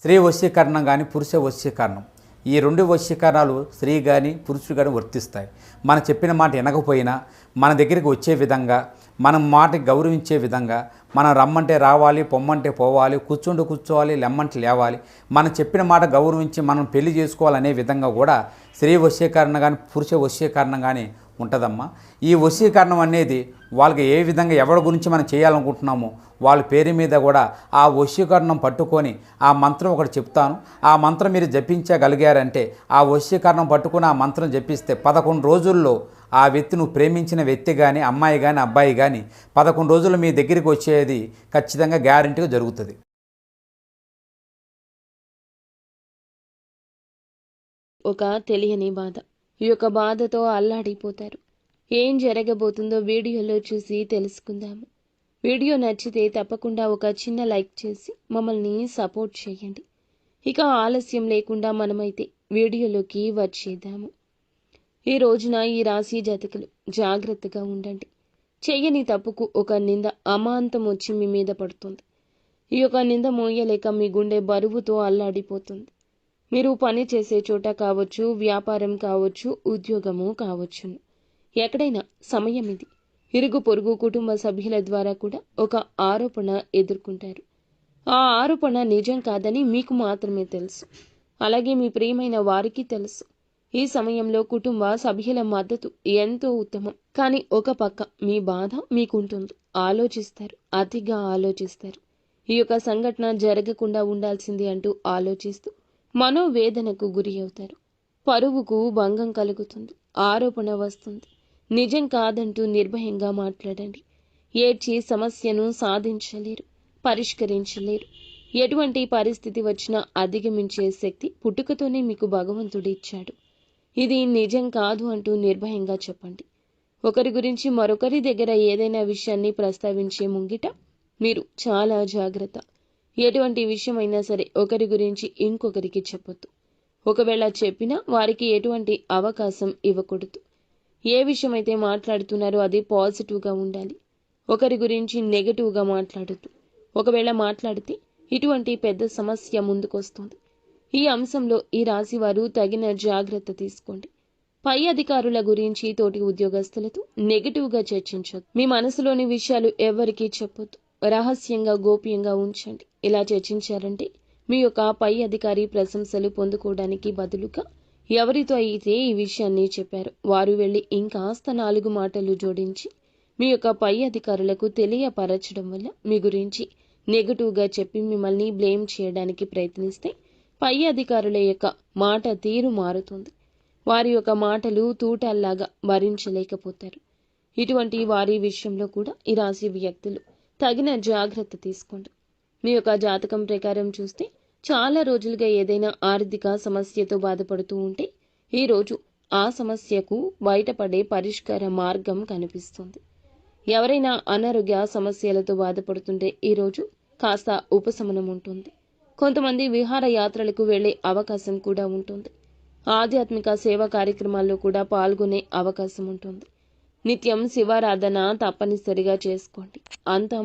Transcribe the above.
స్త్రీ వశీకరణం కానీ పురుష వశీకరణం, ఈ రెండు వశీకరణాలు స్త్రీ కానీ పురుషుడు కానీ వర్తిస్తాయి. మనం చెప్పిన మాట వినకపోయినా మన దగ్గరికి వచ్చే విధంగా, మనం మాటకి గౌరవించే విధంగా, మనం రమ్మంటే రావాలి, పొమ్మంటే పోవాలి, కూర్చుంటే కూర్చోవాలి, లెమ్మంటే లేవాలి, మనం చెప్పిన మాట గౌరవించి మనం పెళ్లి చేసుకోవాలనే విధంగా కూడా స్త్రీ వశీకరణ కానీ పురుష వశీకరణం కానీ ఉంటుందమ్మా. ఈ వశీకరణం అనేది వాళ్ళకి ఏ విధంగా ఎవరి గురించి మనం చేయాలనుకుంటున్నామో వాళ్ళ పేరు మీద కూడా ఆ వశీకరణం పట్టుకొని ఆ మంత్రం ఒకటి చెప్తాను. ఆ మంత్రం మీరు జపించగలిగారంటే, ఆ వశీకరణం పట్టుకొని ఆ మంత్రం జపిస్తే 11 రోజుల్లో ఆ వ్యక్తి, నువ్వు ప్రేమించిన వ్యక్తి కానీ, అమ్మాయి కానీ, అబ్బాయి కానీ 11 రోజులు మీ దగ్గరికి వచ్చేది ఖచ్చితంగా గ్యారెంటీగా జరుగుతుంది. ఒక తెలియని బాధ. ఈ యొక్క బాధతో అల్లాడిపోతారు. ఏం జరగబోతుందో వీడియోలో చూసి తెలుసుకుందాము. వీడియో నచ్చితే తప్పకుండా ఒక చిన్న లైక్ చేసి మమ్మల్ని సపోర్ట్ చేయండి. ఇక ఆలస్యం లేకుండా మనమైతే వీడియోలోకి వచ్చేద్దాము. ఈ రోజున ఈ రాశి జాతకులు జాగ్రత్తగా ఉండండి. చెయ్యని తప్పుకు ఒక నింద అమాంతం వచ్చి మీ మీద పడుతుంది. ఈ యొక్క నింద మోయలేక మీ గుండె బరువుతో అల్లాడిపోతుంది. మీరు పని చేసే చోట కావచ్చు, వ్యాపారం కావచ్చు, ఉద్యోగము కావచ్చును, ఎక్కడైనా సమయం ఇది. ఇరుగు పొరుగు కుటుంబ సభ్యుల ద్వారా కూడా ఒక ఆరోపణ ఎదుర్కొంటారు. ఆ ఆరోపణ నిజం కాదని మీకు మాత్రమే తెలుసు, అలాగే మీ ప్రియమైన వారికి తెలుసు. ఈ సమయంలో కుటుంబ సభ్యుల మద్దతు ఎంతో ఉత్తమం. కానీ ఒక పక్క మీ బాధ మీకుంటుంది. ఆలోచిస్తారు, అతిగా ఆలోచిస్తారు. ఈ యొక్క సంఘటన జరగకుండా ఉండాల్సింది అంటూ ఆలోచిస్తూ మనోవేదనకు గురి అవుతారు. పరువుకు భంగం కలుగుతుంది. ఆరోపణ వస్తుంది. నిజం కాదంటూ నిర్భయంగా మాట్లాడండి. ఏడ్చి సమస్యను సాధించలేరు, పరిష్కరించలేరు. ఎటువంటి పరిస్థితి వచ్చినా అధిగమించే శక్తి పుట్టుకతోనే మీకు భగవంతుడు ఇచ్చాడు. ఇది నిజం కాదు అంటూ నిర్భయంగా చెప్పండి. ఒకరి గురించి మరొకరి దగ్గర ఏదైనా విషయాన్ని ప్రస్తావించే ముంగిట మీరు చాలా జాగ్రత్త. ఎటువంటి విషయమైనా సరే ఒకరి గురించి ఇంకొకరికి చెప్పొద్దు. ఒకవేళ చెప్పినా వారికి ఎటువంటి అవకాశం ఇవ్వకూడదు. ఏ విషయమైతే మాట్లాడుతున్నారో అది పాజిటివ్గా ఉండాలి. ఒకరి గురించి నెగటివ్గా మాట్లాడద్దు. ఒకవేళ మాట్లాడితే ఇటువంటి పెద్ద సమస్య ముందుకొస్తుంది. ఈ అంశంలో ఈ రాశి వారు తగిన జాగ్రత్త తీసుకోండి. పై అధికారుల గురించి, తోటి ఉద్యోగస్తులతో నెగటివ్గా చర్చించొద్దు. మీ మనసులోని విషయాలు ఎవరికీ చెప్పొద్దు. రహస్యంగా, గోప్యంగా ఉంచండి. ఇలా చర్చించారంటే మీ యొక్క పై అధికారి ప్రశంసలు పొందుకోవడానికి బదులుగా ఎవరితో అయితే ఈ విషయాన్ని చెప్పారో వారు వెళ్ళి ఇంకాస్త 4 మాటలు జోడించి మీ యొక్క పై అధికారులకు తెలియపరచడం వల్ల మీ గురించి నెగటివ్గా చెప్పి మిమ్మల్ని బ్లేమ్ చేయడానికి ప్రయత్నిస్తే పై అధికారుల యొక్క మాట తీరు మారుతుంది. వారి యొక్క మాటలు తూటాల్లాగా భరించలేకపోతారు. ఇటువంటి వారి విషయంలో కూడా ఈ రాశి వ్యక్తులు తగిన జాగ్రత్త తీసుకోండి. మీ యొక్క జాతకం ప్రకారం చూస్తే చాలా రోజులుగా ఏదైనా ఆర్థిక సమస్యతో బాధపడుతూ ఉంటే ఈరోజు ఆ సమస్యకు బయటపడే పరిష్కార మార్గం కనిపిస్తుంది. ఎవరైనా అనారోగ్య సమస్యలతో బాధపడుతుంటే ఈరోజు కాస్త ఉపశమనం ఉంటుంది. కొంతమంది విహార యాత్రలకు వెళ్లే అవకాశం కూడా ఉంటుంది. ఆధ్యాత్మిక సేవా కార్యక్రమాల్లో కూడా పాల్గొనే అవకాశం ఉంటుంది. నిత్యం శివారాధన తప్పనిసరిగా చేసుకోండి. అంతా